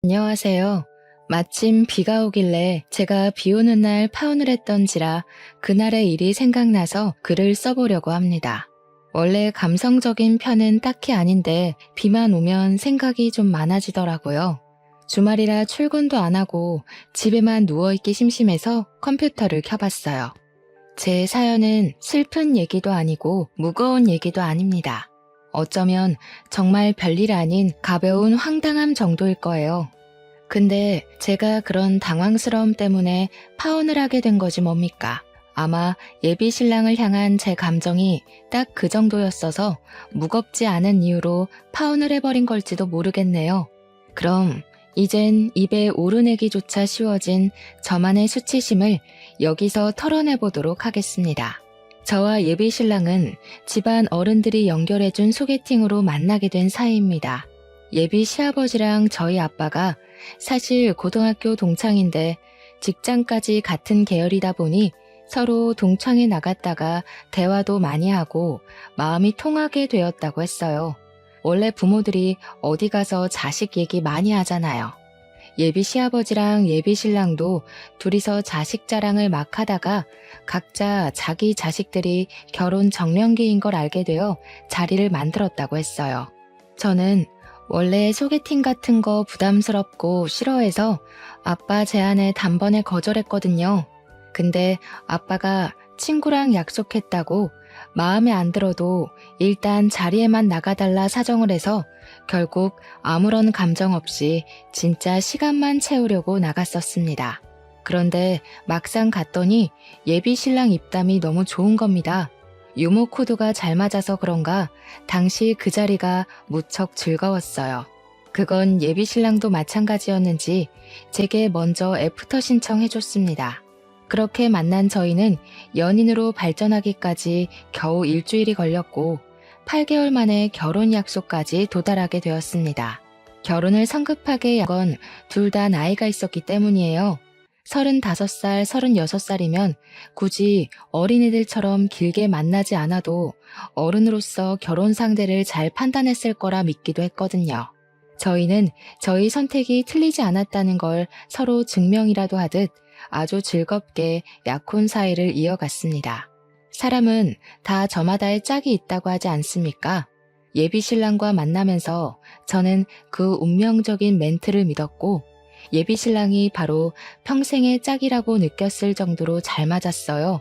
안녕하세요. 마침 비가 오길래 제가 비 오는 날 파혼을 했던지라 그날의 일이 생각나서 글을 써보려고 합니다. 원래 감성적인 편은 딱히 아닌데 비만 오면 생각이 좀 많아지더라고요. 주말이라 출근도 안 하고 집에만 누워있기 심심해서 컴퓨터를 켜봤어요. 제 사연은 슬픈 얘기도 아니고 무거운 얘기도 아닙니다. 어쩌면 정말 별일 아닌 가벼운 황당함 정도일 거예요. 근데 제가 그런 당황스러움 때문에 파혼을 하게 된 거지 뭡니까? 아마 예비 신랑을 향한 제 감정이 딱 그 정도였어서 무겁지 않은 이유로 파혼을 해버린 걸지도 모르겠네요. 그럼 이젠 입에 오르내기조차 쉬워진 저만의 수치심을 여기서 털어내보도록 하겠습니다. 저와 예비 신랑은 집안 어른들이 연결해준 소개팅으로 만나게 된 사이입니다. 예비 시아버지랑 저희 아빠가 사실 고등학교 동창인데 직장까지 같은 계열이다 보니 서로 동창회 나갔다가 대화도 많이 하고 마음이 통하게 되었다고 했어요. 원래 부모들이 어디 가서 자식 얘기 많이 하잖아요. 예비 시아버지랑 예비 신랑도 둘이서 자식 자랑을 막 하다가 각자 자기 자식들이 결혼 정년기인 걸 알게 되어 자리를 만들었다고 했어요. 저는 원래 소개팅 같은 거 부담스럽고 싫어해서 아빠 제안에 단번에 거절했거든요. 근데 아빠가 친구랑 약속했다고 마음에 안 들어도 일단 자리에만 나가달라 사정을 해서 결국 아무런 감정 없이 진짜 시간만 채우려고 나갔었습니다. 그런데 막상 갔더니 예비 신랑 입담이 너무 좋은 겁니다. 유머 코드가 잘 맞아서 그런가 당시 그 자리가 무척 즐거웠어요. 그건 예비 신랑도 마찬가지였는지 제게 먼저 애프터 신청해줬습니다. 그렇게 만난 저희는 연인으로 발전하기까지 겨우 일주일이 걸렸고 8개월 만에 결혼 약속까지 도달하게 되었습니다. 결혼을 성급하게 한 건 둘 다 나이가 있었기 때문이에요. 35살, 36살이면 굳이 어린이들처럼 길게 만나지 않아도 어른으로서 결혼 상대를 잘 판단했을 거라 믿기도 했거든요. 저희는 저희 선택이 틀리지 않았다는 걸 서로 증명이라도 하듯 아주 즐겁게 약혼 사이를 이어갔습니다. 사람은 다 저마다의 짝이 있다고 하지 않습니까? 예비 신랑과 만나면서 저는 그 운명적인 멘트를 믿었고 예비 신랑이 바로 평생의 짝이라고 느꼈을 정도로 잘 맞았어요.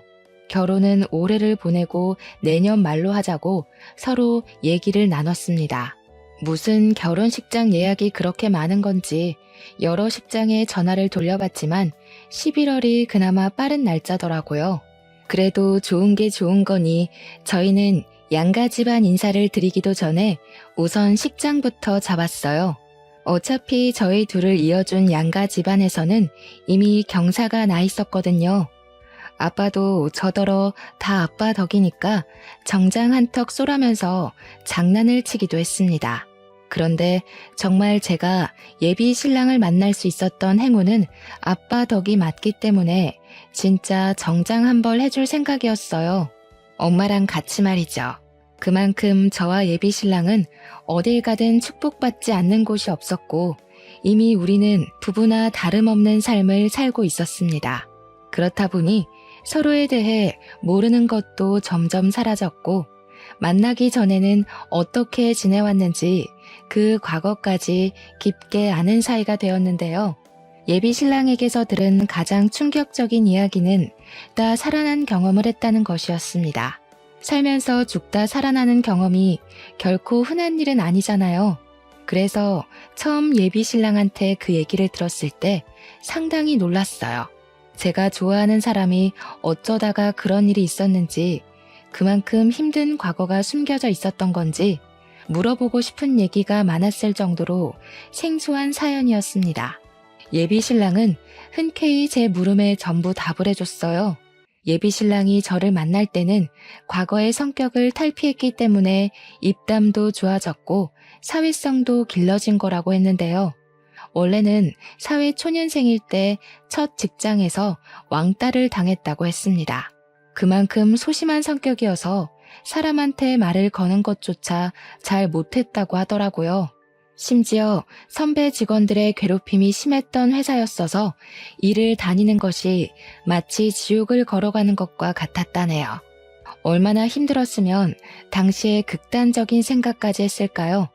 결혼은 올해를 보내고 내년 말로 하자고 서로 얘기를 나눴습니다. 무슨 결혼식장 예약이 그렇게 많은 건지 여러 식장에 전화를 돌려봤지만 11월이 그나마 빠른 날짜더라고요. 그래도 좋은 게 좋은 거니 저희는 양가 집안 인사를 드리기도 전에 우선 식장부터 잡았어요. 어차피 저희 둘을 이어준 양가 집안에서는 이미 경사가 나 있었거든요. 아빠도 저더러 다 아빠 덕이니까 정장 한턱 쏘라면서 장난을 치기도 했습니다. 그런데 정말 제가 예비 신랑을 만날 수 있었던 행운은 아빠 덕이 맞기 때문에 진짜 정장 한 벌 해줄 생각이었어요. 엄마랑 같이 말이죠. 그만큼 저와 예비 신랑은 어딜 가든 축복받지 않는 곳이 없었고 이미 우리는 부부나 다름없는 삶을 살고 있었습니다. 그렇다 보니 서로에 대해 모르는 것도 점점 사라졌고 만나기 전에는 어떻게 지내왔는지 그 과거까지 깊게 아는 사이가 되었는데요. 예비 신랑에게서 들은 가장 충격적인 이야기는 죽다 살아난 경험을 했다는 것이었습니다. 살면서 죽다 살아나는 경험이 결코 흔한 일은 아니잖아요. 그래서 처음 예비 신랑한테 그 얘기를 들었을 때 상당히 놀랐어요. 제가 좋아하는 사람이 어쩌다가 그런 일이 있었는지 그만큼 힘든 과거가 숨겨져 있었던 건지 물어보고 싶은 얘기가 많았을 정도로 생소한 사연이었습니다. 예비 신랑은 흔쾌히 제 물음에 전부 답을 해줬어요. 예비 신랑이 저를 만날 때는 과거의 성격을 탈피했기 때문에 입담도 좋아졌고 사회성도 길러진 거라고 했는데요. 원래는 사회 초년생일 때 첫 직장에서 왕따를 당했다고 했습니다. 그만큼 소심한 성격이어서 사람한테 말을 거는 것조차 잘 못했다고 하더라고요. 심지어 선배 직원들의 괴롭힘이 심했던 회사였어서 일을 다니는 것이 마치 지옥을 걸어가는 것과 같았다네요. 얼마나 힘들었으면 당시에 극단적인 생각까지 했을까요?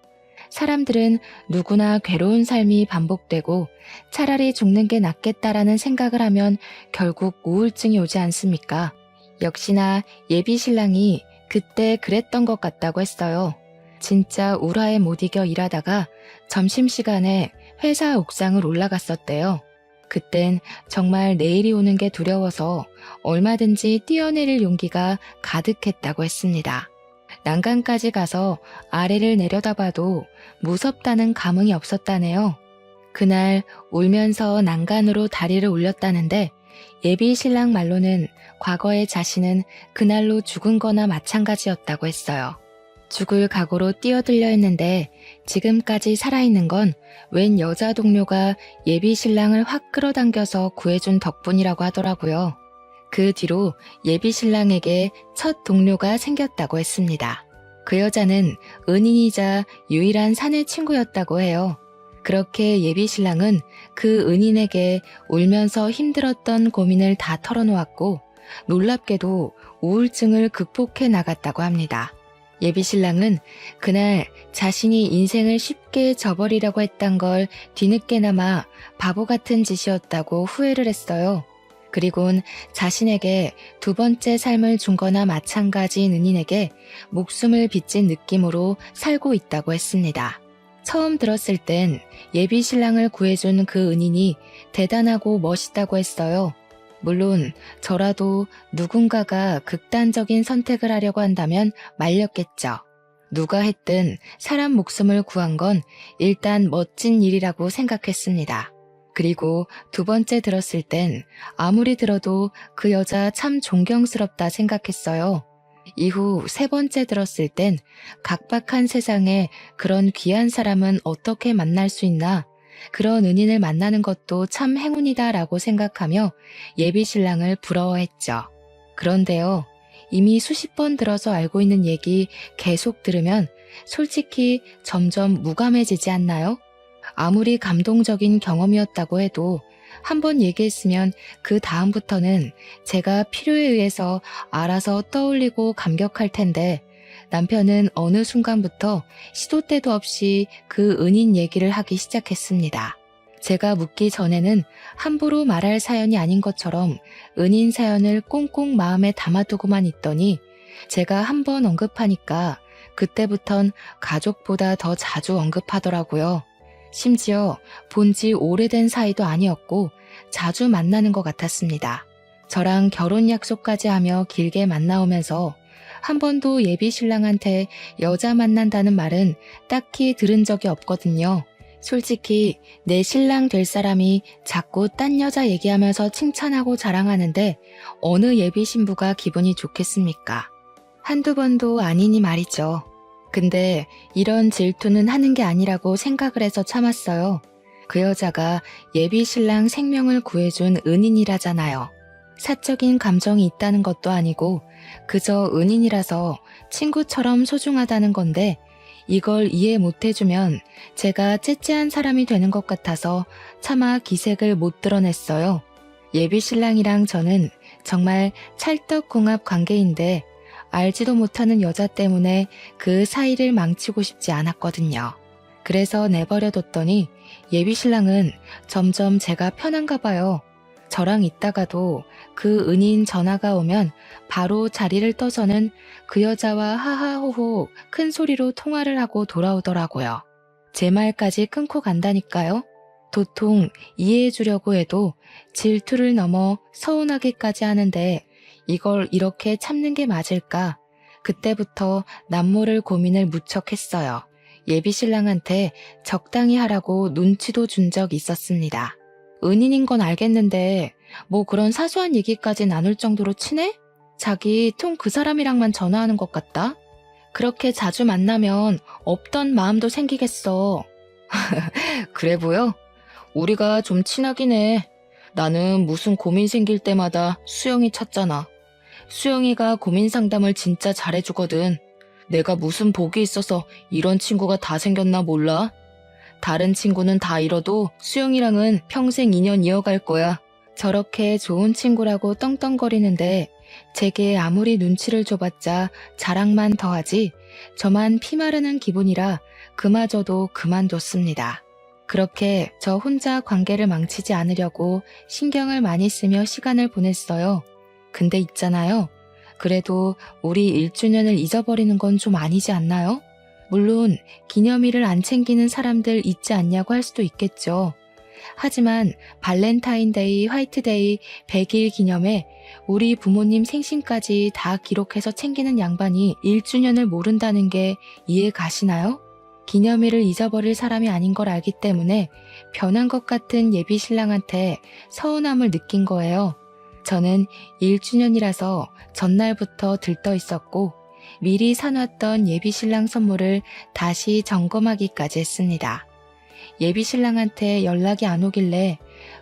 사람들은 누구나 괴로운 삶이 반복되고 차라리 죽는 게 낫겠다라는 생각을 하면 결국 우울증이 오지 않습니까? 역시나 예비 신랑이 그때 그랬던 것 같다고 했어요. 진짜 우라에 못 이겨 일하다가 점심시간에 회사 옥상을 올라갔었대요. 그땐 정말 내일이 오는 게 두려워서 얼마든지 뛰어내릴 용기가 가득했다고 했습니다. 난간까지 가서 아래를 내려다봐도 무섭다는 감흥이 없었다네요. 그날 울면서 난간으로 다리를 올렸다는데 예비 신랑 말로는 과거의 자신은 그날로 죽은 거나 마찬가지였다고 했어요. 죽을 각오로 뛰어들려 했는데 지금까지 살아있는 건 웬 여자 동료가 예비 신랑을 확 끌어당겨서 구해준 덕분이라고 하더라고요. 그 뒤로 예비 신랑에게 첫 동료가 생겼다고 했습니다. 그 여자는 은인이자 유일한 사내 친구였다고 해요. 그렇게 예비 신랑은 그 은인에게 울면서 힘들었던 고민을 다 털어놓았고 놀랍게도 우울증을 극복해 나갔다고 합니다. 예비 신랑은 그날 자신이 인생을 쉽게 저버리려고 했던 걸 뒤늦게나마 바보 같은 짓이었다고 후회를 했어요. 그리곤 자신에게 두 번째 삶을 준 거나 마찬가지인 은인에게 목숨을 빚진 느낌으로 살고 있다고 했습니다. 처음 들었을 땐 예비 신랑을 구해준 그 은인이 대단하고 멋있다고 했어요. 물론 저라도 누군가가 극단적인 선택을 하려고 한다면 말렸겠죠. 누가 했든 사람 목숨을 구한 건 일단 멋진 일이라고 생각했습니다. 그리고 두 번째 들었을 땐 아무리 들어도 그 여자 참 존경스럽다 생각했어요. 이후 세 번째 들었을 땐 각박한 세상에 그런 귀한 사람은 어떻게 만날 수 있나? 그런 은인을 만나는 것도 참 행운이다라고 생각하며 예비 신랑을 부러워했죠. 그런데요, 이미 수십 번 들어서 알고 있는 얘기 계속 들으면 솔직히 점점 무감해지지 않나요? 아무리 감동적인 경험이었다고 해도 한 번 얘기했으면 그 다음부터는 제가 필요에 의해서 알아서 떠올리고 감격할 텐데 남편은 어느 순간부터 시도 때도 없이 그 은인 얘기를 하기 시작했습니다. 제가 묻기 전에는 함부로 말할 사연이 아닌 것처럼 은인 사연을 꽁꽁 마음에 담아두고만 있더니 제가 한 번 언급하니까 그때부턴 가족보다 더 자주 언급하더라고요. 심지어 본지 오래된 사이도 아니었고 자주 만나는 것 같았습니다. 저랑 결혼 약속까지 하며 길게 만나오면서 한 번도 예비 신랑한테 여자 만난다는 말은 딱히 들은 적이 없거든요. 솔직히 내 신랑 될 사람이 자꾸 딴 여자 얘기하면서 칭찬하고 자랑하는데 어느 예비 신부가 기분이 좋겠습니까? 한두 번도 아니니 말이죠. 근데 이런 질투는 하는 게 아니라고 생각을 해서 참았어요. 그 여자가 예비 신랑 생명을 구해준 은인이라잖아요. 사적인 감정이 있다는 것도 아니고 그저 은인이라서 친구처럼 소중하다는 건데 이걸 이해 못 해주면 제가 째째한 사람이 되는 것 같아서 차마 기색을 못 드러냈어요. 예비 신랑이랑 저는 정말 찰떡궁합 관계인데 알지도 못하는 여자 때문에 그 사이를 망치고 싶지 않았거든요. 그래서 내버려뒀더니 예비 신랑은 점점 제가 편한가 봐요. 저랑 있다가도 그 은인 전화가 오면 바로 자리를 떠서는 그 여자와 하하호호 큰 소리로 통화를 하고 돌아오더라고요. 제 말까지 끊고 간다니까요. 도통 이해해 주려고 해도 질투를 넘어 서운하기까지 하는데 이걸 이렇게 참는 게 맞을까? 그때부터 남모를 고민을 무척 했어요. 예비 신랑한테 적당히 하라고 눈치도 준 적 있었습니다. 은인인 건 알겠는데 뭐 그런 사소한 얘기까지 나눌 정도로 친해? 자기 통 그 사람이랑만 전화하는 것 같다? 그렇게 자주 만나면 없던 마음도 생기겠어. 그래 보여? 우리가 좀 친하긴 해. 나는 무슨 고민 생길 때마다 수영이 찾잖아. 수영이가 고민 상담을 진짜 잘해주거든. 내가 무슨 복이 있어서 이런 친구가 다 생겼나 몰라? 다른 친구는 다 잃어도 수영이랑은 평생 인연 이어갈 거야. 저렇게 좋은 친구라고 떵떵거리는데 제게 아무리 눈치를 줘봤자 자랑만 더하지 저만 피마르는 기분이라 그마저도 그만뒀습니다. 그렇게 저 혼자 관계를 망치지 않으려고 신경을 많이 쓰며 시간을 보냈어요. 근데 있잖아요. 그래도 우리 1주년을 잊어버리는 건 좀 아니지 않나요? 물론 기념일을 안 챙기는 사람들 있지 않냐고 할 수도 있겠죠. 하지만 발렌타인데이, 화이트데이, 100일 기념에 우리 부모님 생신까지 다 기록해서 챙기는 양반이 1주년을 모른다는 게 이해 가시나요? 기념일을 잊어버릴 사람이 아닌 걸 알기 때문에 변한 것 같은 예비 신랑한테 서운함을 느낀 거예요. 저는 1주년이라서 전날부터 들떠 있었고 미리 사놨던 예비 신랑 선물을 다시 점검하기까지 했습니다. 예비 신랑한테 연락이 안 오길래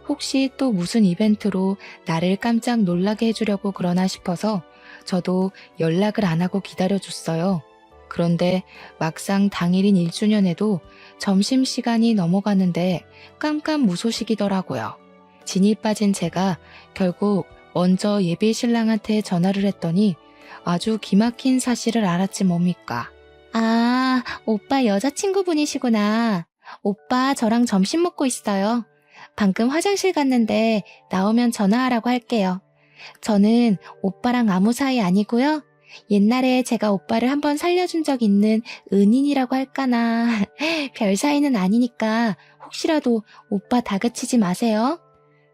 혹시 또 무슨 이벤트로 나를 깜짝 놀라게 해주려고 그러나 싶어서 저도 연락을 안 하고 기다려줬어요. 그런데 막상 당일인 1주년에도 점심시간이 넘어가는데 깜깜무소식이더라고요. 진이 빠진 제가 결국 먼저 예비 신랑한테 전화를 했더니 아주 기막힌 사실을 알았지 뭡니까. 아, 오빠 여자친구분이시구나. 오빠 저랑 점심 먹고 있어요. 방금 화장실 갔는데 나오면 전화하라고 할게요. 저는 오빠랑 아무 사이 아니고요. 옛날에 제가 오빠를 한번 살려준 적 있는 은인이라고 할까나. 별 사이는 아니니까 혹시라도 오빠 다그치지 마세요.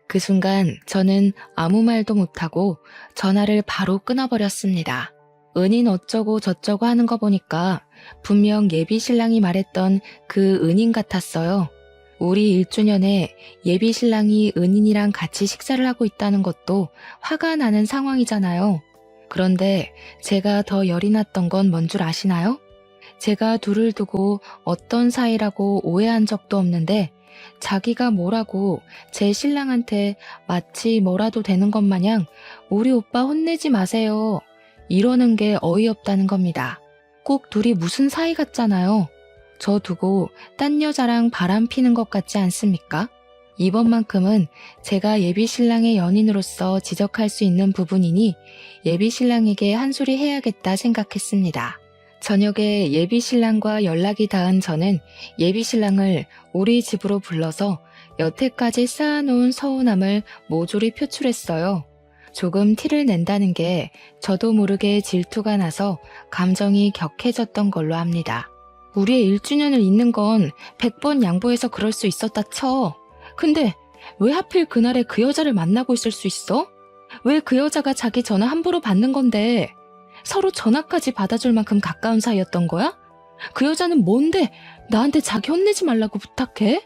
그 순간 저는 아무 말도 못하고 전화를 바로 끊어버렸습니다. 은인 어쩌고 저쩌고 하는 거 보니까 분명 예비 신랑이 말했던 그 은인 같았어요. 우리 1주년에 예비 신랑이 은인이랑 같이 식사를 하고 있다는 것도 화가 나는 상황이잖아요. 그런데 제가 더 열이 났던 건 뭔 줄 아시나요? 제가 둘을 두고 어떤 사이라고 오해한 적도 없는데 자기가 뭐라고 제 신랑한테 마치 뭐라도 되는 것 마냥 우리 오빠 혼내지 마세요. 이러는 게 어이없다는 겁니다. 꼭 둘이 무슨 사이 같잖아요. 저 두고 딴 여자랑 바람 피는 것 같지 않습니까? 이번만큼은 제가 예비 신랑의 연인으로서 지적할 수 있는 부분이니 예비 신랑에게 한 소리 해야겠다 생각했습니다. 저녁에 예비 신랑과 연락이 닿은 저는 예비 신랑을 우리 집으로 불러서 여태까지 쌓아놓은 서운함을 모조리 표출했어요. 조금 티를 낸다는 게 저도 모르게 질투가 나서 감정이 격해졌던 걸로 합니다. 우리의 1주년을 잊는 건 100번 양보해서 그럴 수 있었다 쳐. 근데 왜 하필 그날에 그 여자를 만나고 있을 수 있어? 왜 그 여자가 자기 전화 함부로 받는 건데? 서로 전화까지 받아줄 만큼 가까운 사이였던 거야? 그 여자는 뭔데 나한테 자기 혼내지 말라고 부탁해?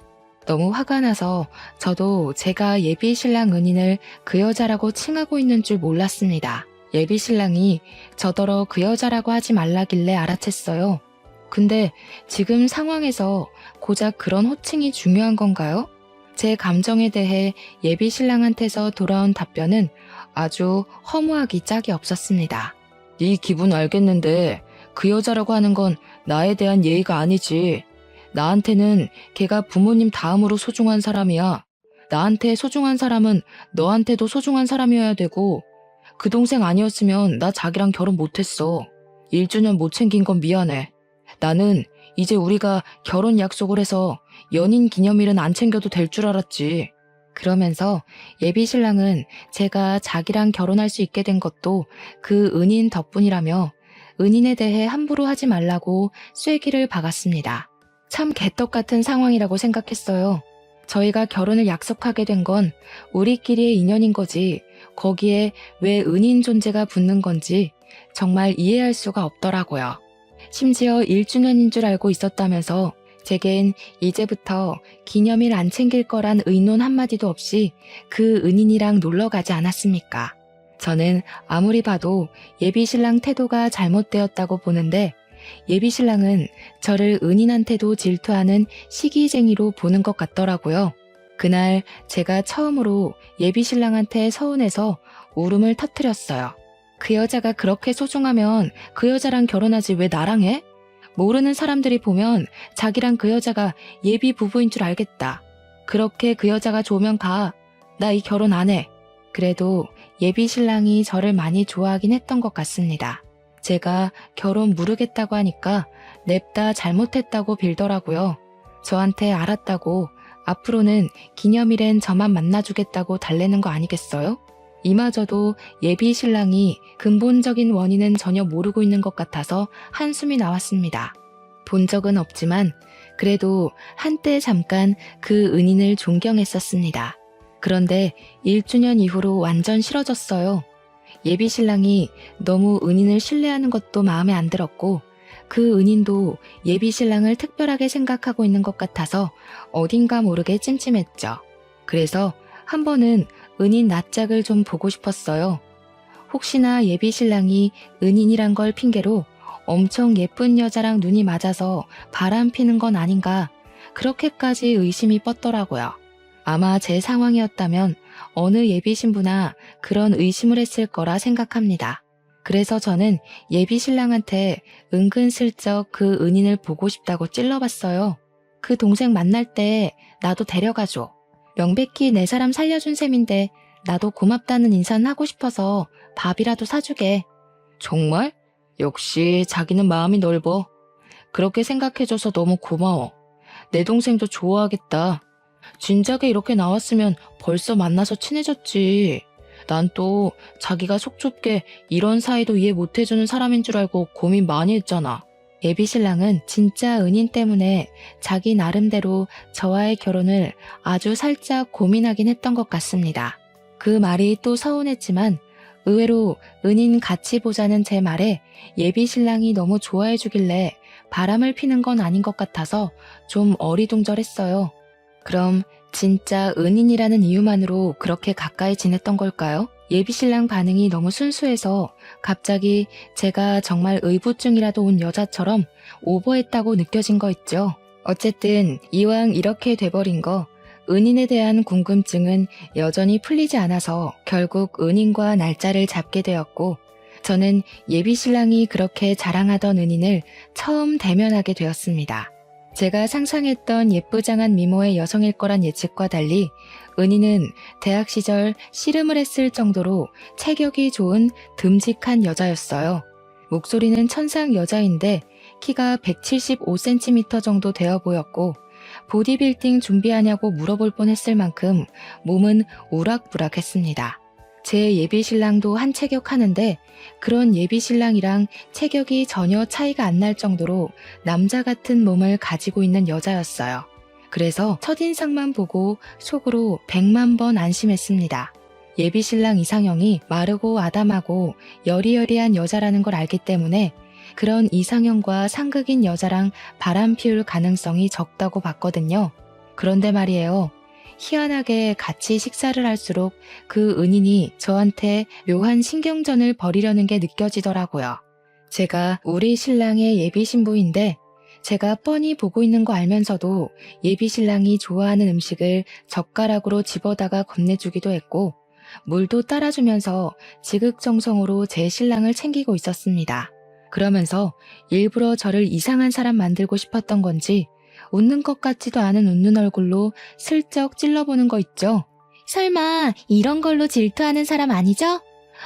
너무 화가 나서 저도 제가 예비 신랑 은인을 그 여자라고 칭하고 있는 줄 몰랐습니다. 예비 신랑이 저더러 그 여자라고 하지 말라길래 알아챘어요. 근데 지금 상황에서 고작 그런 호칭이 중요한 건가요? 제 감정에 대해 예비 신랑한테서 돌아온 답변은 아주 허무하기 짝이 없었습니다. 네 기분 알겠는데 그 여자라고 하는 건 나에 대한 예의가 아니지. 나한테는 걔가 부모님 다음으로 소중한 사람이야. 나한테 소중한 사람은 너한테도 소중한 사람이어야 되고 그 동생 아니었으면 나 자기랑 결혼 못했어. 1주년 못 챙긴 건 미안해. 나는 이제 우리가 결혼 약속을 해서 연인 기념일은 안 챙겨도 될 줄 알았지. 그러면서 예비 신랑은 제가 자기랑 결혼할 수 있게 된 것도 그 은인 덕분이라며 은인에 대해 함부로 하지 말라고 쐐기를 박았습니다. 참 개떡 같은 상황이라고 생각했어요. 저희가 결혼을 약속하게 된 건 우리끼리의 인연인 거지 거기에 왜 은인 존재가 붙는 건지 정말 이해할 수가 없더라고요. 심지어 1주년인 줄 알고 있었다면서 제겐 이제부터 기념일 안 챙길 거란 의논 한마디도 없이 그 은인이랑 놀러 가지 않았습니까? 저는 아무리 봐도 예비 신랑 태도가 잘못되었다고 보는데 예비 신랑은 저를 은인한테도 질투하는 시기쟁이로 보는 것 같더라고요. 그날 제가 처음으로 예비 신랑한테 서운해서 울음을 터뜨렸어요. 그 여자가 그렇게 소중하면 그 여자랑 결혼하지 왜 나랑 해? 모르는 사람들이 보면 자기랑 그 여자가 예비 부부인 줄 알겠다. 그렇게 그 여자가 좋으면 가. 나 이 결혼 안 해. 그래도 예비 신랑이 저를 많이 좋아하긴 했던 것 같습니다. 제가 결혼 모르겠다고 하니까 냅다 잘못했다고 빌더라고요. 저한테 알았다고 앞으로는 기념일엔 저만 만나주겠다고 달래는 거 아니겠어요? 이마저도 예비 신랑이 근본적인 원인은 전혀 모르고 있는 것 같아서 한숨이 나왔습니다. 본 적은 없지만 그래도 한때 잠깐 그 은인을 존경했었습니다. 그런데 1주년 이후로 완전 싫어졌어요. 예비 신랑이 너무 은인을 신뢰하는 것도 마음에 안 들었고 그 은인도 예비 신랑을 특별하게 생각하고 있는 것 같아서 어딘가 모르게 찜찜했죠. 그래서 한 번은 은인 낯짝을 좀 보고 싶었어요. 혹시나 예비 신랑이 은인이란 걸 핑계로 엄청 예쁜 여자랑 눈이 맞아서 바람 피는 건 아닌가 그렇게까지 의심이 뻗더라고요. 아마 제 상황이었다면 어느 예비 신부나 그런 의심을 했을 거라 생각합니다. 그래서 저는 예비 신랑한테 은근슬쩍 그 은인을 보고 싶다고 찔러봤어요. 그 동생 만날 때 나도 데려가줘. 명백히 내 사람 살려준 셈인데 나도 고맙다는 인사는 하고 싶어서 밥이라도 사주게. 정말? 역시 자기는 마음이 넓어. 그렇게 생각해줘서 너무 고마워. 내 동생도 좋아하겠다. 진작에 이렇게 나왔으면 벌써 만나서 친해졌지. 난 또 자기가 속 좁게 이런 사이도 이해 못해주는 사람인 줄 알고 고민 많이 했잖아. 예비 신랑은 진짜 은인 때문에 자기 나름대로 저와의 결혼을 아주 살짝 고민하긴 했던 것 같습니다. 그 말이 또 서운했지만 의외로 은인 같이 보자는 제 말에 예비 신랑이 너무 좋아해 주길래 바람을 피는 건 아닌 것 같아서 좀 어리둥절했어요. 그럼 진짜 은인이라는 이유만으로 그렇게 가까이 지냈던 걸까요? 예비 신랑 반응이 너무 순수해서 갑자기 제가 정말 의부증이라도 온 여자처럼 오버했다고 느껴진 거 있죠. 어쨌든 이왕 이렇게 돼버린 거 은인에 대한 궁금증은 여전히 풀리지 않아서 결국 은인과 날짜를 잡게 되었고 저는 예비 신랑이 그렇게 자랑하던 은인을 처음 대면하게 되었습니다. 제가 상상했던 예쁘장한 미모의 여성일 거란 예측과 달리 은희는 대학 시절 씨름을 했을 정도로 체격이 좋은 듬직한 여자였어요. 목소리는 천상 여자인데 키가 175cm 정도 되어 보였고 보디빌딩 준비하냐고 물어볼 뻔했을 만큼 몸은 우락부락했습니다. 제 예비 신랑도 한 체격 하는데 그런 예비 신랑이랑 체격이 전혀 차이가 안 날 정도로 남자 같은 몸을 가지고 있는 여자였어요. 그래서 첫인상만 보고 속으로 100만 번 안심했습니다. 예비 신랑 이상형이 마르고 아담하고 여리여리한 여자라는 걸 알기 때문에 그런 이상형과 상극인 여자랑 바람 피울 가능성이 적다고 봤거든요. 그런데 말이에요. 희한하게 같이 식사를 할수록 그 은인이 저한테 묘한 신경전을 벌이려는 게 느껴지더라고요. 제가 우리 신랑의 예비 신부인데 제가 뻔히 보고 있는 거 알면서도 예비 신랑이 좋아하는 음식을 젓가락으로 집어다가 건네주기도 했고 물도 따라주면서 지극정성으로 제 신랑을 챙기고 있었습니다. 그러면서 일부러 저를 이상한 사람 만들고 싶었던 건지 웃는 것 같지도 않은 웃는 얼굴로 슬쩍 찔러보는 거 있죠. 설마 이런 걸로 질투하는 사람 아니죠?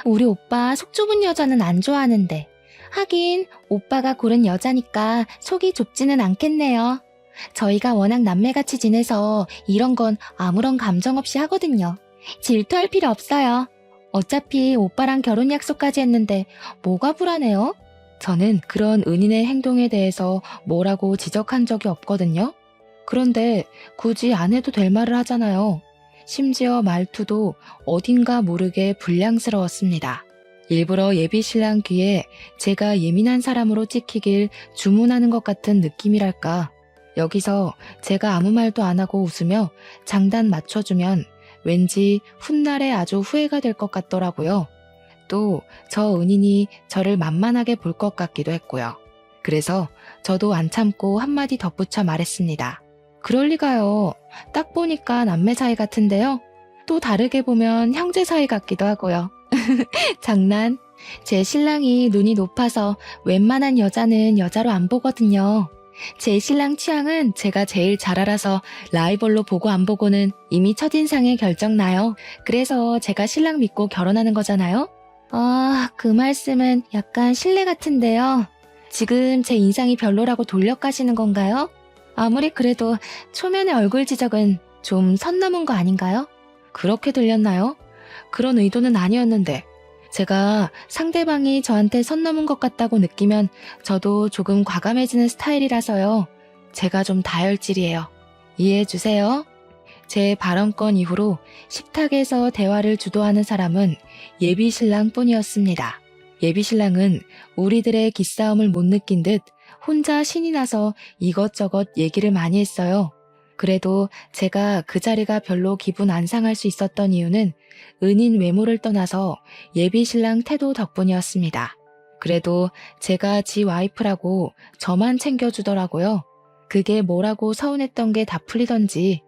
우리 오빠 속 좁은 여자는 안 좋아하는데. 하긴 오빠가 고른 여자니까 속이 좁지는 않겠네요. 저희가 워낙 남매같이 지내서 이런 건 아무런 감정 없이 하거든요. 질투할 필요 없어요. 어차피 오빠랑 결혼 약속까지 했는데 뭐가 불안해요? 저는 그런 은인의 행동에 대해서 뭐라고 지적한 적이 없거든요. 그런데 굳이 안 해도 될 말을 하잖아요. 심지어 말투도 어딘가 모르게 불량스러웠습니다. 일부러 예비 신랑 귀에 제가 예민한 사람으로 찍히길 주문하는 것 같은 느낌이랄까. 여기서 제가 아무 말도 안 하고 웃으며 장단 맞춰주면 왠지 훗날에 아주 후회가 될 것 같더라고요. 또 저 은인이 저를 만만하게 볼 것 같기도 했고요. 그래서 저도 안 참고 한마디 덧붙여 말했습니다. 그럴 리가요. 딱 보니까 남매 사이 같은데요. 또 다르게 보면 형제 사이 같기도 하고요. 장난. 제 신랑이 눈이 높아서 웬만한 여자는 여자로 안 보거든요. 제 신랑 취향은 제가 제일 잘 알아서 라이벌로 보고 안 보고는 이미 첫인상에 결정나요. 그래서 제가 신랑 믿고 결혼하는 거잖아요. 그 말씀은 약간 실례 같은데요. 지금 제 인상이 별로라고 돌려가시는 건가요? 아무리 그래도 초면의 얼굴 지적은 좀 선 넘은 거 아닌가요? 그렇게 들렸나요? 그런 의도는 아니었는데 제가 상대방이 저한테 선 넘은 것 같다고 느끼면 저도 조금 과감해지는 스타일이라서요. 제가 좀 다혈질이에요. 이해해 주세요. 제 발언권 이후로 식탁에서 대화를 주도하는 사람은 예비 신랑 뿐이었습니다. 예비 신랑은 우리들의 기싸움을 못 느낀 듯 혼자 신이 나서 이것저것 얘기를 많이 했어요. 그래도 제가 그 자리가 별로 기분 안 상할 수 있었던 이유는 은인 외모를 떠나서 예비 신랑 태도 덕분이었습니다. 그래도 제가 지 와이프라고 저만 챙겨주더라고요. 그게 뭐라고 서운했던 게 다 풀리던지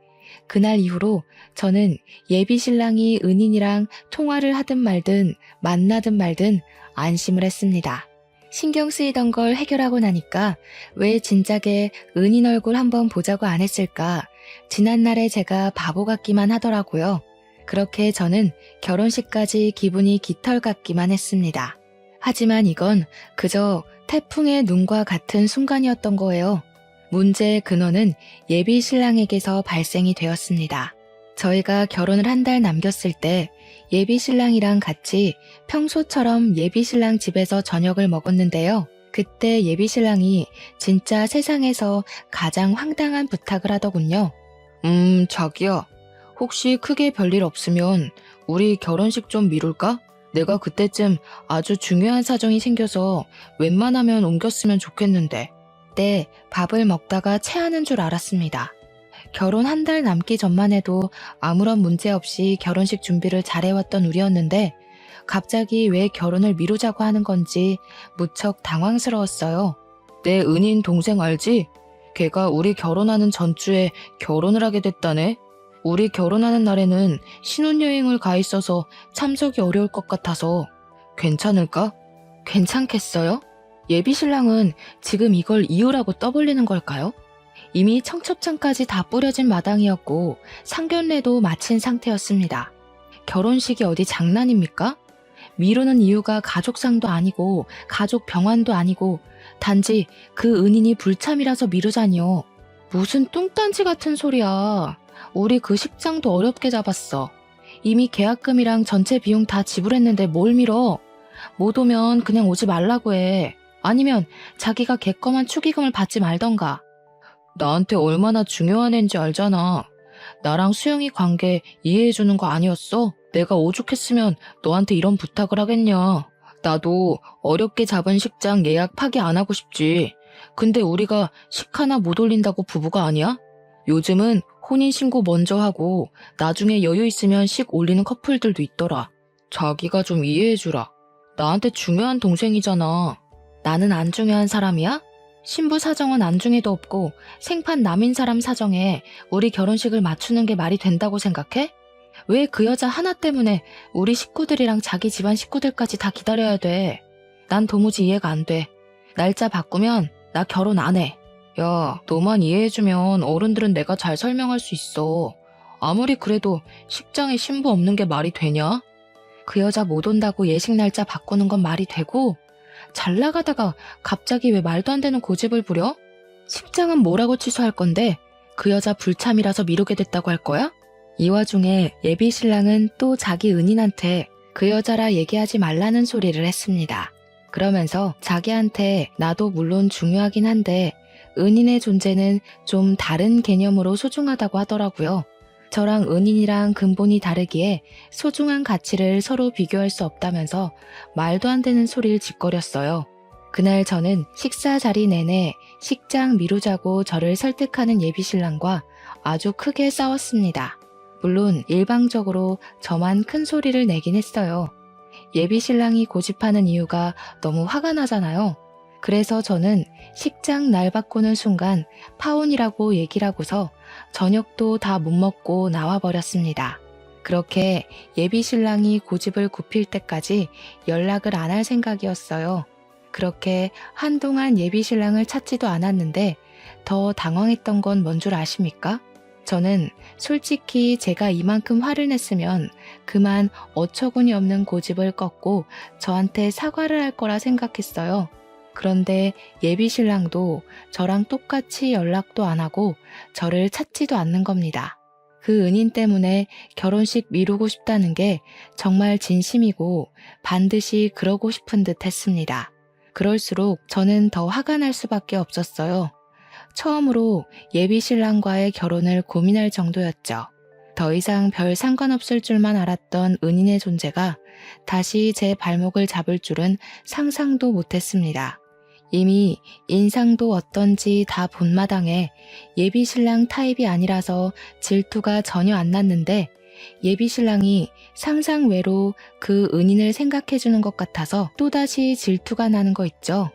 그날 이후로 저는 예비 신랑이 은인이랑 통화를 하든 말든 만나든 말든 안심을 했습니다. 신경 쓰이던 걸 해결하고 나니까 왜 진작에 은인 얼굴 한번 보자고 안 했을까? 지난날에 제가 바보 같기만 하더라고요. 그렇게 저는 결혼식까지 기분이 깃털 같기만 했습니다. 하지만 이건 그저 태풍의 눈과 같은 순간이었던 거예요. 문제의 근원은 예비 신랑에게서 발생이 되었습니다. 저희가 결혼을 한 달 남겼을 때 예비 신랑이랑 같이 평소처럼 예비 신랑 집에서 저녁을 먹었는데요. 그때 예비 신랑이 진짜 세상에서 가장 황당한 부탁을 하더군요. 자기야, 혹시 크게 별일 없으면 우리 결혼식 좀 미룰까? 내가 그때쯤 아주 중요한 사정이 생겨서 웬만하면 옮겼으면 좋겠는데. 그때 밥을 먹다가 체하는 줄 알았습니다. 결혼 한 달 남기 전만 해도 아무런 문제 없이 결혼식 준비를 잘해왔던 우리였는데 갑자기 왜 결혼을 미루자고 하는 건지 무척 당황스러웠어요. 내 은인 동생 알지? 걔가 우리 결혼하는 전주에 결혼을 하게 됐다네. 우리 결혼하는 날에는 신혼여행을 가 있어서 참석이 어려울 것 같아서 괜찮을까? 괜찮겠어요? 예비 신랑은 지금 이걸 이유라고 떠벌리는 걸까요? 이미 청첩장까지 다 뿌려진 마당이었고 상견례도 마친 상태였습니다. 결혼식이 어디 장난입니까? 미루는 이유가 가족상도 아니고 가족 병환도 아니고 단지 그 은인이 불참이라서 미루자니요. 무슨 뚱딴지 같은 소리야. 우리 그 식장도 어렵게 잡았어. 이미 계약금이랑 전체 비용 다 지불했는데 뭘 미뤄? 못 오면 그냥 오지 말라고 해. 아니면 자기가 객검한 축의금을 받지 말던가. 나한테 얼마나 중요한 애인지 알잖아. 나랑 수영이 관계 이해해주는 거 아니었어? 내가 오죽했으면 너한테 이런 부탁을 하겠냐. 나도 어렵게 잡은 식장 예약 파기 안 하고 싶지. 근데 우리가 식 하나 못 올린다고 부부가 아니야? 요즘은 혼인신고 먼저 하고 나중에 여유 있으면 식 올리는 커플들도 있더라. 자기가 좀 이해해주라. 나한테 중요한 동생이잖아. 나는 안 중요한 사람이야? 신부 사정은 안중에도 없고 생판 남인 사람 사정에 우리 결혼식을 맞추는 게 말이 된다고 생각해? 왜 그 여자 하나 때문에 우리 식구들이랑 자기 집안 식구들까지 다 기다려야 돼? 난 도무지 이해가 안 돼. 날짜 바꾸면 나 결혼 안 해. 야, 너만 이해해주면 어른들은 내가 잘 설명할 수 있어. 아무리 그래도 식장에 신부 없는 게 말이 되냐? 그 여자 못 온다고 예식 날짜 바꾸는 건 말이 되고 잘 나가다가 갑자기 왜 말도 안 되는 고집을 부려? 식장은 뭐라고 취소할 건데 그 여자 불참이라서 미루게 됐다고 할 거야? 이 와중에 예비 신랑은 또 자기 은인한테 그 여자라 얘기하지 말라는 소리를 했습니다. 그러면서 자기한테 나도 물론 중요하긴 한데 은인의 존재는 좀 다른 개념으로 소중하다고 하더라고요. 저랑 은인이랑 근본이 다르기에 소중한 가치를 서로 비교할 수 없다면서 말도 안 되는 소리를 짓거렸어요. 그날 저는 식사 자리 내내 식장 미루자고 저를 설득하는 예비신랑과 아주 크게 싸웠습니다. 물론 일방적으로 저만 큰 소리를 내긴 했어요. 예비신랑이 고집하는 이유가 너무 화가 나잖아요. 그래서 저는 식장 날 바꾸는 순간 파혼이라고 얘기를 하고서 저녁도 다 못 먹고 나와버렸습니다. 그렇게 예비 신랑이 고집을 굽힐 때까지 연락을 안 할 생각이었어요. 그렇게 한동안 예비 신랑을 찾지도 않았는데 더 당황했던 건 뭔 줄 아십니까? 저는 솔직히 제가 이만큼 화를 냈으면 그만 어처구니 없는 고집을 꺾고 저한테 사과를 할 거라 생각했어요. 그런데 예비 신랑도 저랑 똑같이 연락도 안 하고 저를 찾지도 않는 겁니다. 그 은인 때문에 결혼식 미루고 싶다는 게 정말 진심이고 반드시 그러고 싶은 듯 했습니다. 그럴수록 저는 더 화가 날 수밖에 없었어요. 처음으로 예비 신랑과의 결혼을 고민할 정도였죠. 더 이상 별 상관없을 줄만 알았던 은인의 존재가 다시 제 발목을 잡을 줄은 상상도 못했습니다. 이미 인상도 어떤지 다 본마당에 예비 신랑 타입이 아니라서 질투가 전혀 안 났는데 예비 신랑이 상상 외로 그 은인을 생각해주는 것 같아서 또다시 질투가 나는 거 있죠.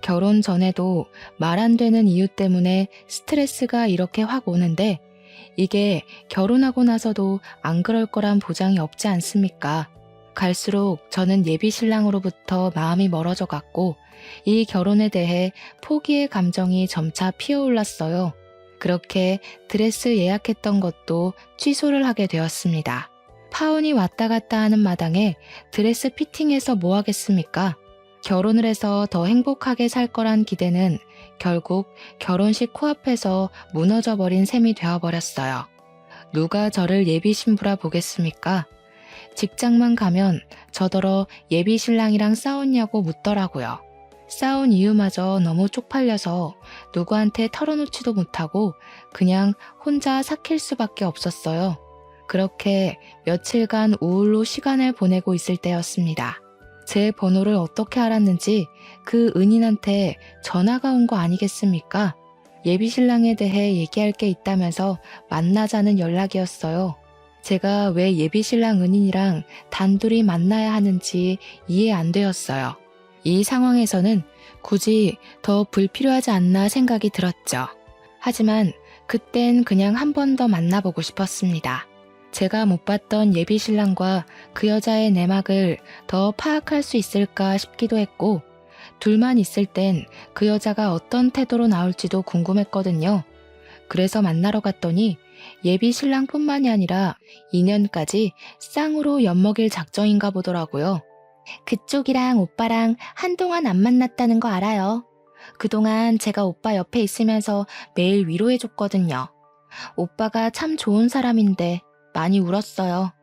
결혼 전에도 말 안 되는 이유 때문에 스트레스가 이렇게 확 오는데 이게 결혼하고 나서도 안 그럴 거란 보장이 없지 않습니까? 갈수록 저는 예비 신랑으로부터 마음이 멀어져 갔고 이 결혼에 대해 포기의 감정이 점차 피어올랐어요. 그렇게 드레스 예약했던 것도 취소를 하게 되었습니다. 파혼이 왔다 갔다 하는 마당에 드레스 피팅해서 뭐 하겠습니까? 결혼을 해서 더 행복하게 살 거란 기대는 결국 결혼식 코앞에서 무너져버린 셈이 되어버렸어요. 누가 저를 예비 신부라 보겠습니까? 직장만 가면 저더러 예비 신랑이랑 싸웠냐고 묻더라고요. 싸운 이유마저 너무 쪽팔려서 누구한테 털어놓지도 못하고 그냥 혼자 삭힐 수밖에 없었어요. 그렇게 며칠간 우울로 시간을 보내고 있을 때였습니다. 제 번호를 어떻게 알았는지 그 은인한테 전화가 온 거 아니겠습니까? 예비 신랑에 대해 얘기할 게 있다면서 만나자는 연락이었어요. 제가 왜 예비 신랑 은인이랑 단둘이 만나야 하는지 이해 안 되었어요. 이 상황에서는 굳이 더 불필요하지 않나 생각이 들었죠. 하지만 그땐 그냥 한 번 더 만나보고 싶었습니다. 제가 못 봤던 예비 신랑과 그 여자의 내막을 더 파악할 수 있을까 싶기도 했고 둘만 있을 땐 그 여자가 어떤 태도로 나올지도 궁금했거든요. 그래서 만나러 갔더니 예비 신랑뿐만이 아니라 인연까지 쌍으로 엿먹일 작정인가 보더라고요. 그쪽이랑 오빠랑 한동안 안 만났다는 거 알아요. 그동안 제가 오빠 옆에 있으면서 매일 위로해줬거든요. 오빠가 참 좋은 사람인데 많이 울었어요.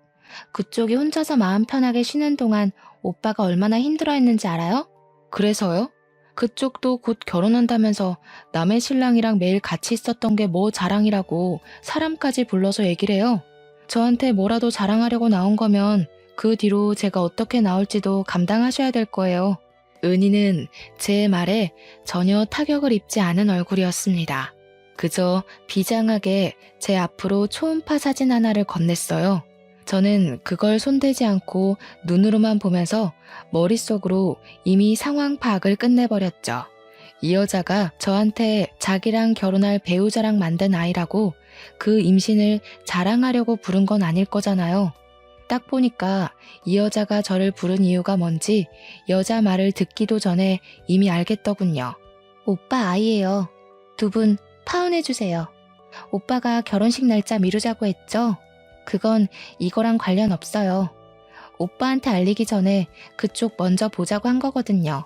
그쪽이 혼자서 마음 편하게 쉬는 동안 오빠가 얼마나 힘들어했는지 알아요? 그래서요? 그쪽도 곧 결혼한다면서 남의 신랑이랑 매일 같이 있었던 게 뭐 자랑이라고 사람까지 불러서 얘기를 해요. 저한테 뭐라도 자랑하려고 나온 거면 그 뒤로 제가 어떻게 나올지도 감당하셔야 될 거예요. 은희는 제 말에 전혀 타격을 입지 않은 얼굴이었습니다. 그저 비장하게 제 앞으로 초음파 사진 하나를 건넸어요. 저는 그걸 손대지 않고 눈으로만 보면서 머릿속으로 이미 상황 파악을 끝내버렸죠. 이 여자가 저한테 자기랑 결혼할 배우자랑 만든 아이라고 그 임신을 자랑하려고 부른 건 아닐 거잖아요. 딱 보니까 이 여자가 저를 부른 이유가 뭔지 여자 말을 듣기도 전에 이미 알겠더군요. 오빠 아이예요. 두 분 파혼해주세요. 오빠가 결혼식 날짜 미루자고 했죠? 그건 이거랑 관련 없어요. 오빠한테 알리기 전에 그쪽 먼저 보자고 한 거거든요.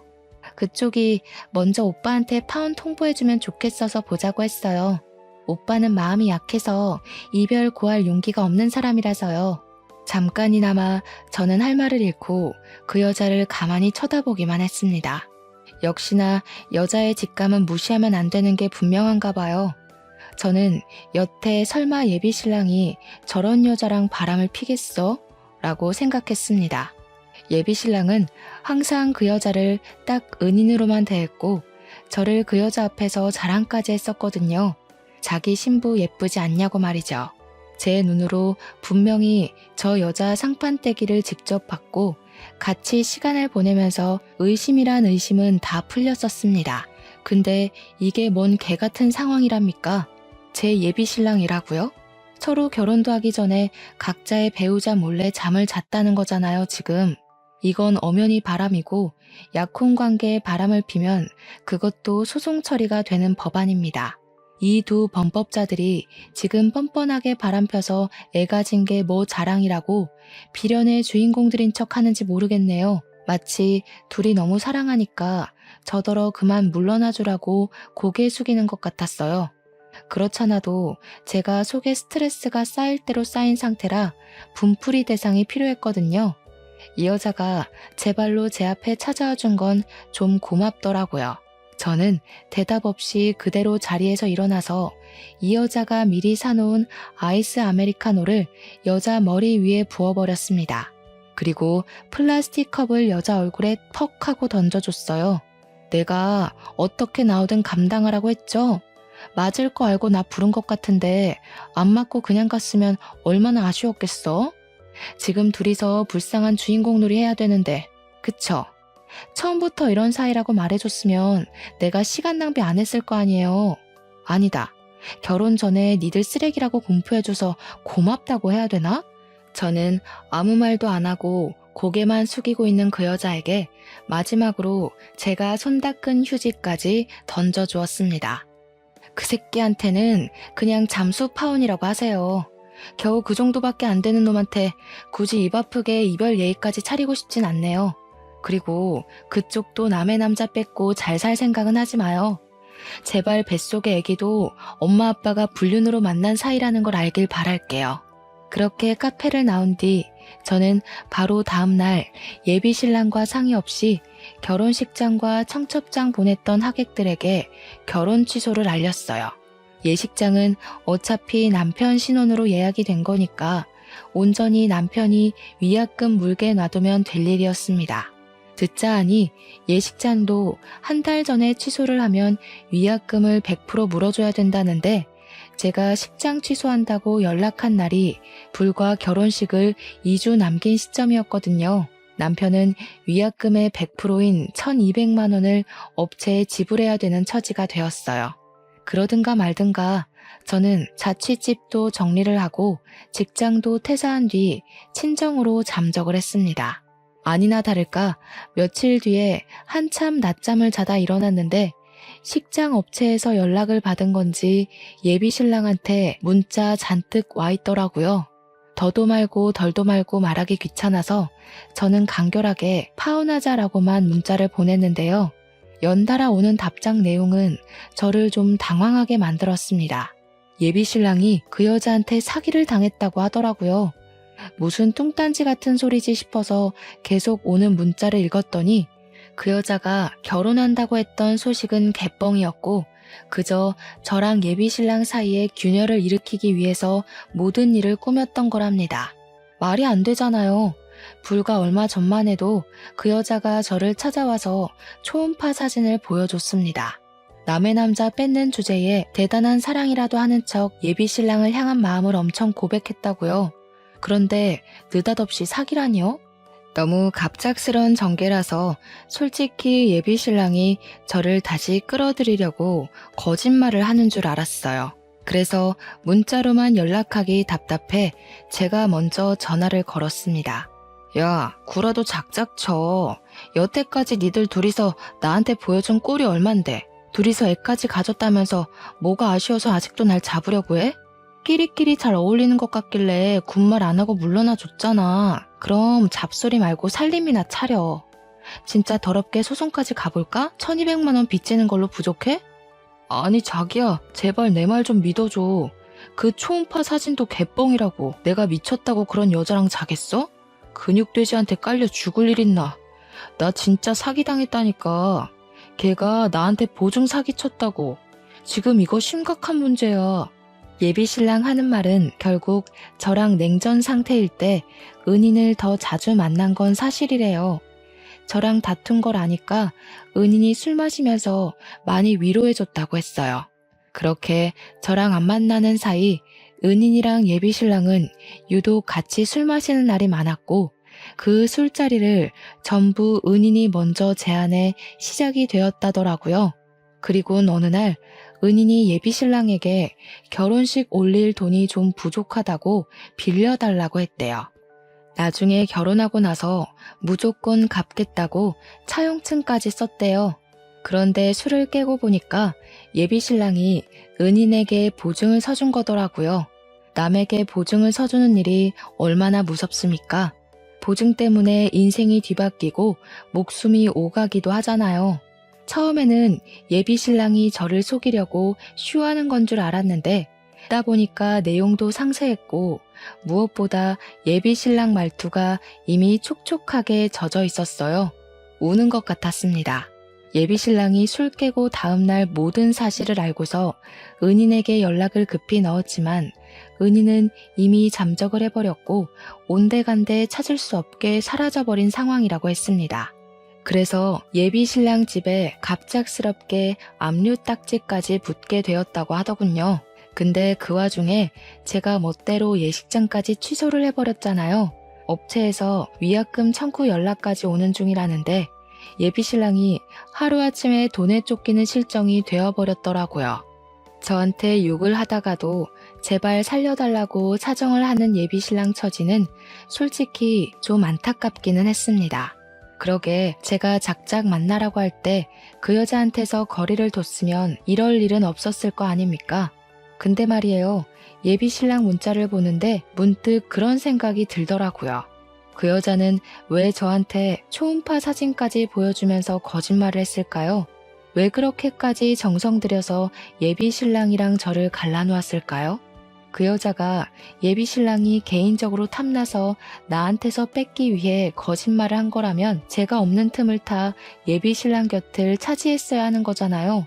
그쪽이 먼저 오빠한테 파혼 통보해주면 좋겠어서 보자고 했어요. 오빠는 마음이 약해서 이별 고할 용기가 없는 사람이라서요. 잠깐이나마 저는 할 말을 잃고 그 여자를 가만히 쳐다보기만 했습니다. 역시나 여자의 직감은 무시하면 안 되는 게 분명한가 봐요. 저는 여태 설마 예비 신랑이 저런 여자랑 바람을 피겠어? 라고 생각했습니다. 예비 신랑은 항상 그 여자를 딱 은인으로만 대했고 저를 그 여자 앞에서 자랑까지 했었거든요. 자기 신부 예쁘지 않냐고 말이죠. 제 눈으로 분명히 저 여자 상판떼기를 직접 받고 같이 시간을 보내면서 의심이란 의심은 다 풀렸었습니다. 근데 이게 뭔 개 같은 상황이랍니까? 제 예비 신랑이라고요? 서로 결혼도 하기 전에 각자의 배우자 몰래 잠을 잤다는 거잖아요, 지금. 이건 엄연히 바람이고 약혼 관계에 바람을 피면 그것도 소송 처리가 되는 법안입니다. 이 두 범법자들이 지금 뻔뻔하게 바람펴서 애 가진 게 뭐 자랑이라고 비련의 주인공들인 척 하는지 모르겠네요. 마치 둘이 너무 사랑하니까 저더러 그만 물러나 주라고 고개 숙이는 것 같았어요. 그렇잖아도 제가 속에 스트레스가 쌓일 대로 쌓인 상태라 분풀이 대상이 필요했거든요. 이 여자가 제 발로 제 앞에 찾아와 준 건 좀 고맙더라고요. 저는 대답 없이 그대로 자리에서 일어나서 이 여자가 미리 사놓은 아이스 아메리카노를 여자 머리 위에 부어버렸습니다. 그리고 플라스틱 컵을 여자 얼굴에 턱 하고 던져줬어요. 내가 어떻게 나오든 감당하라고 했죠? 맞을 거 알고 나 부른 것 같은데 안 맞고 그냥 갔으면 얼마나 아쉬웠겠어? 지금 둘이서 불쌍한 주인공 놀이 해야 되는데, 그쵸? 처음부터 이런 사이라고 말해줬으면 내가 시간 낭비 안 했을 거 아니에요. 아니다. 결혼 전에 니들 쓰레기라고 공표해줘서 고맙다고 해야 되나? 저는 아무 말도 안 하고 고개만 숙이고 있는 그 여자에게 마지막으로 제가 손 닦은 휴지까지 던져주었습니다. 그 새끼한테는 그냥 잠수 파혼이라고 하세요. 겨우 그 정도밖에 안 되는 놈한테 굳이 입 아프게 이별 예의까지 차리고 싶진 않네요. 그리고 그쪽도 남의 남자 뺏고 잘 살 생각은 하지 마요. 제발 뱃속의 애기도 엄마 아빠가 불륜으로 만난 사이라는 걸 알길 바랄게요. 그렇게 카페를 나온 뒤 저는 바로 다음날 예비 신랑과 상의 없이 결혼식장과 청첩장 보냈던 하객들에게 결혼 취소를 알렸어요. 예식장은 어차피 남편 신혼으로 예약이 된 거니까 온전히 남편이 위약금 물게 놔두면 될 일이었습니다. 듣자 하니 예식장도 한 달 전에 취소를 하면 위약금을 100% 물어줘야 된다는데 제가 식장 취소한다고 연락한 날이 불과 결혼식을 2주 남긴 시점이었거든요. 남편은 위약금의 100%인 1,200만 원을 업체에 지불해야 되는 처지가 되었어요. 그러든가 말든가 저는 자취집도 정리를 하고 직장도 퇴사한 뒤 친정으로 잠적을 했습니다. 아니나 다를까 며칠 뒤에 한참 낮잠을 자다 일어났는데 식장 업체에서 연락을 받은 건지 예비 신랑한테 문자 잔뜩 와 있더라고요. 더도 말고 덜도 말고 말하기 귀찮아서 저는 간결하게 파혼하자라고만 문자를 보냈는데요. 연달아 오는 답장 내용은 저를 좀 당황하게 만들었습니다. 예비 신랑이 그 여자한테 사기를 당했다고 하더라고요. 무슨 뚱딴지 같은 소리지 싶어서 계속 오는 문자를 읽었더니 그 여자가 결혼한다고 했던 소식은 개뻥이었고 그저 저랑 예비 신랑 사이에 균열을 일으키기 위해서 모든 일을 꾸몄던 거랍니다. 말이 안 되잖아요. 불과 얼마 전만 해도 그 여자가 저를 찾아와서 초음파 사진을 보여줬습니다. 남의 남자 뺏는 주제에 대단한 사랑이라도 하는 척 예비 신랑을 향한 마음을 엄청 고백했다고요. 그런데 느닷없이 사기라니요? 너무 갑작스런 전개라서 솔직히 예비 신랑이 저를 다시 끌어들이려고 거짓말을 하는 줄 알았어요. 그래서 문자로만 연락하기 답답해 제가 먼저 전화를 걸었습니다. 야, 구라도 작작 쳐. 여태까지 니들 둘이서 나한테 보여준 꼴이 얼만데 둘이서 애까지 가졌다면서 뭐가 아쉬워서 아직도 날 잡으려고 해? 끼리끼리 잘 어울리는 것 같길래 군말 안 하고 물러나 줬잖아. 그럼 잡소리 말고 살림이나 차려. 진짜 더럽게 소송까지 가볼까? 1,200만 원 빚지는 걸로 부족해? 아니 자기야, 제발 내 말 좀 믿어줘. 그 초음파 사진도 개뻥이라고. 내가 미쳤다고 그런 여자랑 자겠어? 근육돼지한테 깔려 죽을 일 있나. 나 진짜 사기당했다니까. 걔가 나한테 보증 사기 쳤다고. 지금 이거 심각한 문제야. 예비 신랑 하는 말은 결국 저랑 냉전 상태일 때 은인을 더 자주 만난 건 사실이래요. 저랑 다툰 걸 아니까 은인이 술 마시면서 많이 위로해줬다고 했어요. 그렇게 저랑 안 만나는 사이 은인이랑 예비 신랑은 유독 같이 술 마시는 날이 많았고 그 술자리를 전부 은인이 먼저 제안해 시작이 되었다더라고요. 그리고 어느 날 은인이 예비신랑에게 결혼식 올릴 돈이 좀 부족하다고 빌려달라고 했대요. 나중에 결혼하고 나서 무조건 갚겠다고 차용증까지 썼대요. 그런데 술을 깨고 보니까 예비신랑이 은인에게 보증을 서준 거더라고요. 남에게 보증을 서주는 일이 얼마나 무섭습니까? 보증 때문에 인생이 뒤바뀌고 목숨이 오가기도 하잖아요. 처음에는 예비신랑이 저를 속이려고 쇼하는 건 줄 알았는데 듣다 보니까 내용도 상세했고 무엇보다 예비신랑 말투가 이미 촉촉하게 젖어 있었어요. 우는 것 같았습니다. 예비신랑이 술 깨고 다음날 모든 사실을 알고서 은인에게 연락을 급히 넣었지만 은인은 이미 잠적을 해버렸고 온데간데 찾을 수 없게 사라져버린 상황이라고 했습니다. 그래서 예비신랑 집에 갑작스럽게 압류 딱지까지 붙게 되었다고 하더군요. 근데 그 와중에 제가 멋대로 예식장까지 취소를 해버렸잖아요. 업체에서 위약금 청구 연락까지 오는 중이라는데 예비신랑이 하루아침에 돈에 쫓기는 실정이 되어버렸더라고요. 저한테 욕을 하다가도 제발 살려달라고 사정을 하는 예비신랑 처지는 솔직히 좀 안타깝기는 했습니다. 그러게 제가 작작 만나라고 할 때 그 여자한테서 거리를 뒀으면 이럴 일은 없었을 거 아닙니까? 근데 말이에요. 예비신랑 문자를 보는데 문득 그런 생각이 들더라고요. 그 여자는 왜 저한테 초음파 사진까지 보여주면서 거짓말을 했을까요? 왜 그렇게까지 정성 들여서 예비신랑이랑 저를 갈라놓았을까요? 그 여자가 예비신랑이 개인적으로 탐나서 나한테서 뺏기 위해 거짓말을 한 거라면 제가 없는 틈을 타 예비신랑 곁을 차지했어야 하는 거잖아요.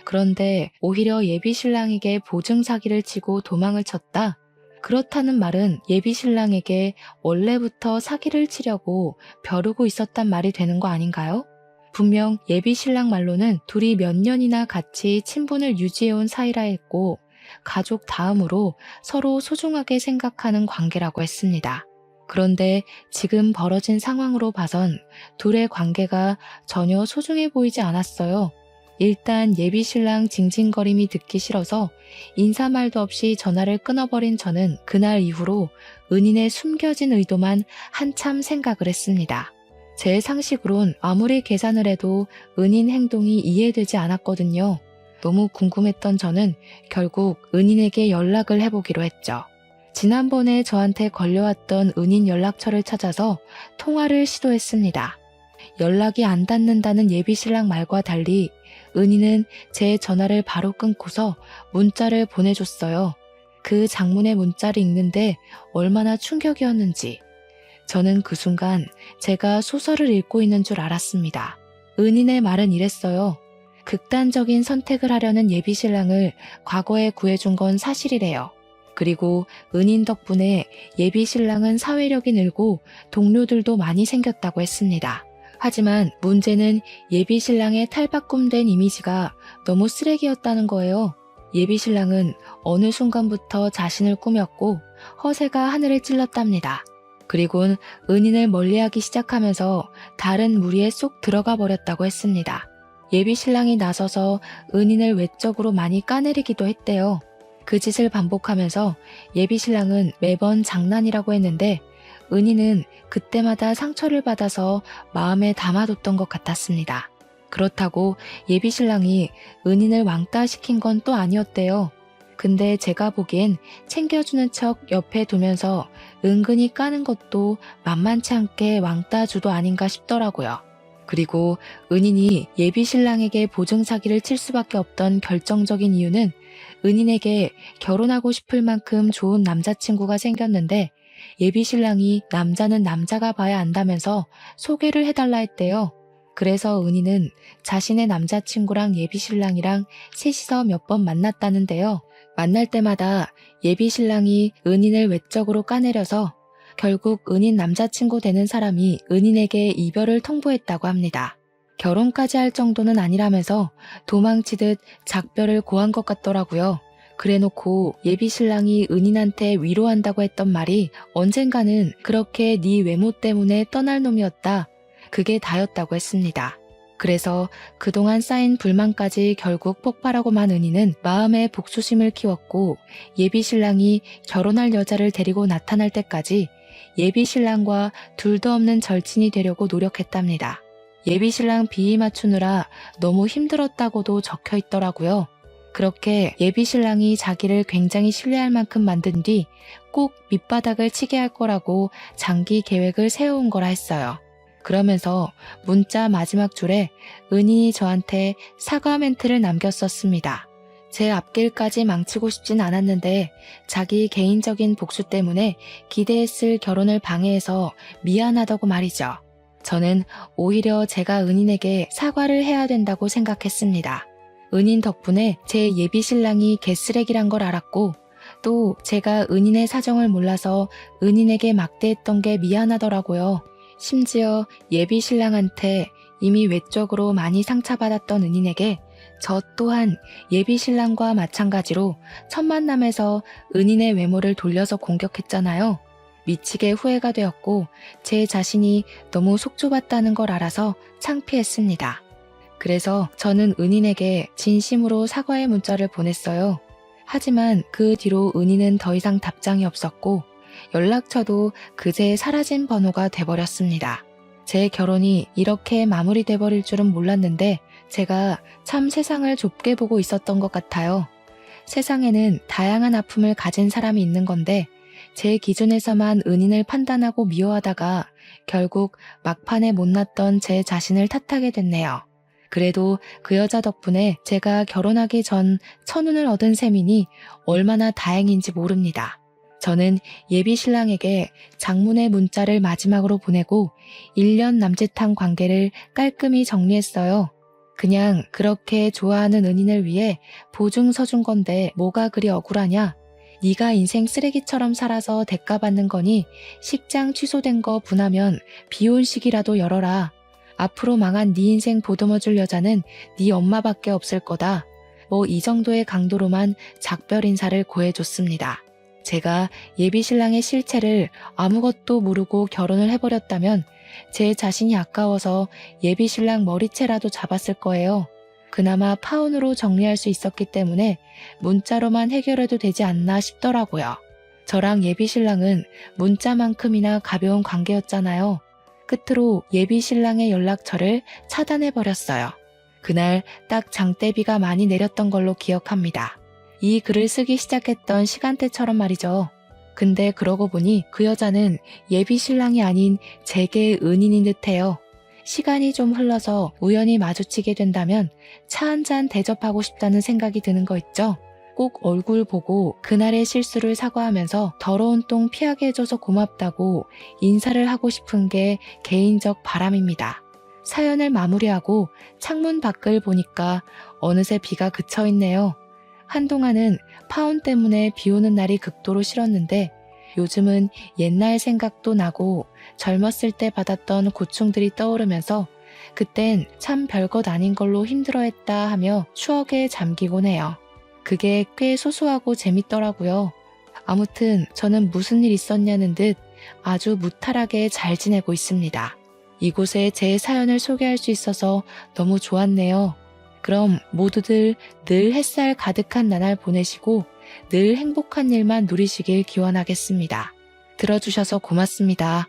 그런데 오히려 예비신랑에게 보증 사기를 치고 도망을 쳤다? 그렇다는 말은 예비신랑에게 원래부터 사기를 치려고 벼르고 있었단 말이 되는 거 아닌가요? 분명 예비신랑 말로는 둘이 몇 년이나 같이 친분을 유지해온 사이라 했고 가족 다음으로 서로 소중하게 생각하는 관계라고 했습니다. 그런데 지금 벌어진 상황으로 봐선 둘의 관계가 전혀 소중해 보이지 않았어요. 일단 예비신랑 징징거림이 듣기 싫어서 인사말도 없이 전화를 끊어버린 저는 그날 이후로 은인의 숨겨진 의도만 한참 생각을 했습니다. 제 상식으론 아무리 계산을 해도 은인 행동이 이해되지 않았거든요. 너무 궁금했던 저는 결국 은인에게 연락을 해보기로 했죠. 지난번에 저한테 걸려왔던 은인 연락처를 찾아서 통화를 시도했습니다. 연락이 안 닿는다는 예비신랑 말과 달리 은인은 제 전화를 바로 끊고서 문자를 보내줬어요. 그 장문의 문자를 읽는데 얼마나 충격이었는지. 저는 그 순간 제가 소설을 읽고 있는 줄 알았습니다. 은인의 말은 이랬어요. 극단적인 선택을 하려는 예비신랑을 과거에 구해준 건 사실이래요. 그리고 은인 덕분에 예비신랑은 사회력이 늘고 동료들도 많이 생겼다고 했습니다. 하지만 문제는 예비신랑의 탈바꿈된 이미지가 너무 쓰레기였다는 거예요. 예비신랑은 어느 순간부터 자신을 꾸몄고 허세가 하늘을 찔렀답니다. 그리고는 은인을 멀리하기 시작하면서 다른 무리에 쏙 들어가 버렸다고 했습니다. 예비신랑이 나서서 은인을 외적으로 많이 까내리기도 했대요. 그 짓을 반복하면서 예비신랑은 매번 장난이라고 했는데 은인은 그때마다 상처를 받아서 마음에 담아뒀던 것 같았습니다. 그렇다고 예비신랑이 은인을 왕따시킨 건 또 아니었대요. 근데 제가 보기엔 챙겨주는 척 옆에 두면서 은근히 까는 것도 만만치 않게 왕따주도 아닌가 싶더라고요. 그리고 은인이 예비신랑에게 보증 사기를 칠 수밖에 없던 결정적인 이유는 은인에게 결혼하고 싶을 만큼 좋은 남자친구가 생겼는데 예비신랑이 남자는 남자가 봐야 안다면서 소개를 해달라 했대요. 그래서 은인은 자신의 남자친구랑 예비신랑이랑 셋이서 몇 번 만났다는데요. 만날 때마다 예비신랑이 은인을 외적으로 까내려서 결국 은인 남자친구 되는 사람이 은인에게 이별을 통보했다고 합니다. 결혼까지 할 정도는 아니라면서 도망치듯 작별을 고한 것 같더라고요. 그래놓고 예비신랑이 은인한테 위로한다고 했던 말이 언젠가는 그렇게 네 외모 때문에 떠날 놈이었다. 그게 다였다고 했습니다. 그래서 그동안 쌓인 불만까지 결국 폭발하고만 은희는 마음의 복수심을 키웠고 예비 신랑이 결혼할 여자를 데리고 나타날 때까지 예비 신랑과 둘도 없는 절친이 되려고 노력했답니다. 예비 신랑 비위 맞추느라 너무 힘들었다고도 적혀 있더라고요. 그렇게 예비 신랑이 자기를 굉장히 신뢰할 만큼 만든 뒤 꼭 밑바닥을 치게 할 거라고 장기 계획을 세워온 거라 했어요. 그러면서 문자 마지막 줄에 은인이 저한테 사과 멘트를 남겼었습니다. 제 앞길까지 망치고 싶진 않았는데 자기 개인적인 복수 때문에 기대했을 결혼을 방해해서 미안하다고 말이죠. 저는 오히려 제가 은인에게 사과를 해야 된다고 생각했습니다. 은인 덕분에 제 예비 신랑이 개쓰레기란 걸 알았고 또 제가 은인의 사정을 몰라서 은인에게 막대했던 게 미안하더라고요. 심지어 예비 신랑한테 이미 외적으로 많이 상처받았던 은인에게 저 또한 예비 신랑과 마찬가지로 첫 만남에서 은인의 외모를 돌려서 공격했잖아요. 미치게 후회가 되었고 제 자신이 너무 속 좁았다는 걸 알아서 창피했습니다. 그래서 저는 은인에게 진심으로 사과의 문자를 보냈어요. 하지만 그 뒤로 은인은 더 이상 답장이 없었고 연락처도 그제 사라진 번호가 돼버렸습니다. 제 결혼이 이렇게 마무리돼 버릴 줄은 몰랐는데 제가 참 세상을 좁게 보고 있었던 것 같아요. 세상에는 다양한 아픔을 가진 사람이 있는 건데 제 기준에서만 은인을 판단하고 미워하다가 결국 막판에 못났던 제 자신을 탓하게 됐네요. 그래도 그 여자 덕분에 제가 결혼하기 전 천운을 얻은 셈이니 얼마나 다행인지 모릅니다. 저는 예비 신랑에게 장문의 문자를 마지막으로 보내고 1년 남짓한 관계를 깔끔히 정리했어요. 그냥 그렇게 좋아하는 은인을 위해 보증 서준 건데 뭐가 그리 억울하냐? 네가 인생 쓰레기처럼 살아서 대가받는 거니 식장 취소된 거 분하면 비혼식이라도 열어라. 앞으로 망한 네 인생 보듬어줄 여자는 네 엄마밖에 없을 거다. 뭐 이 정도의 강도로만 작별 인사를 고해줬습니다. 제가 예비 신랑의 실체를 아무것도 모르고 결혼을 해버렸다면 제 자신이 아까워서 예비 신랑 머리채라도 잡았을 거예요. 그나마 파혼으로 정리할 수 있었기 때문에 문자로만 해결해도 되지 않나 싶더라고요. 저랑 예비 신랑은 문자만큼이나 가벼운 관계였잖아요. 끝으로 예비 신랑의 연락처를 차단해버렸어요. 그날 딱 장대비가 많이 내렸던 걸로 기억합니다. 이 글을 쓰기 시작했던 시간대처럼 말이죠. 근데 그러고 보니 그 여자는 예비 신랑이 아닌 제게 은인인 듯해요. 시간이 좀 흘러서 우연히 마주치게 된다면 차 한잔 대접하고 싶다는 생각이 드는 거 있죠? 꼭 얼굴 보고 그날의 실수를 사과하면서 더러운 똥 피하게 해줘서 고맙다고 인사를 하고 싶은 게 개인적 바람입니다. 사연을 마무리하고 창문 밖을 보니까 어느새 비가 그쳐 있네요. 한동안은 파혼 때문에 비 오는 날이 극도로 싫었는데 요즘은 옛날 생각도 나고 젊었을 때 받았던 고충들이 떠오르면서 그땐 참 별것 아닌 걸로 힘들어했다 하며 추억에 잠기곤 해요. 그게 꽤 소소하고 재밌더라고요. 아무튼 저는 무슨 일 있었냐는 듯 아주 무탈하게 잘 지내고 있습니다. 이곳에 제 사연을 소개할 수 있어서 너무 좋았네요. 그럼 모두들 늘 햇살 가득한 나날 보내시고 늘 행복한 일만 누리시길 기원하겠습니다. 들어주셔서 고맙습니다.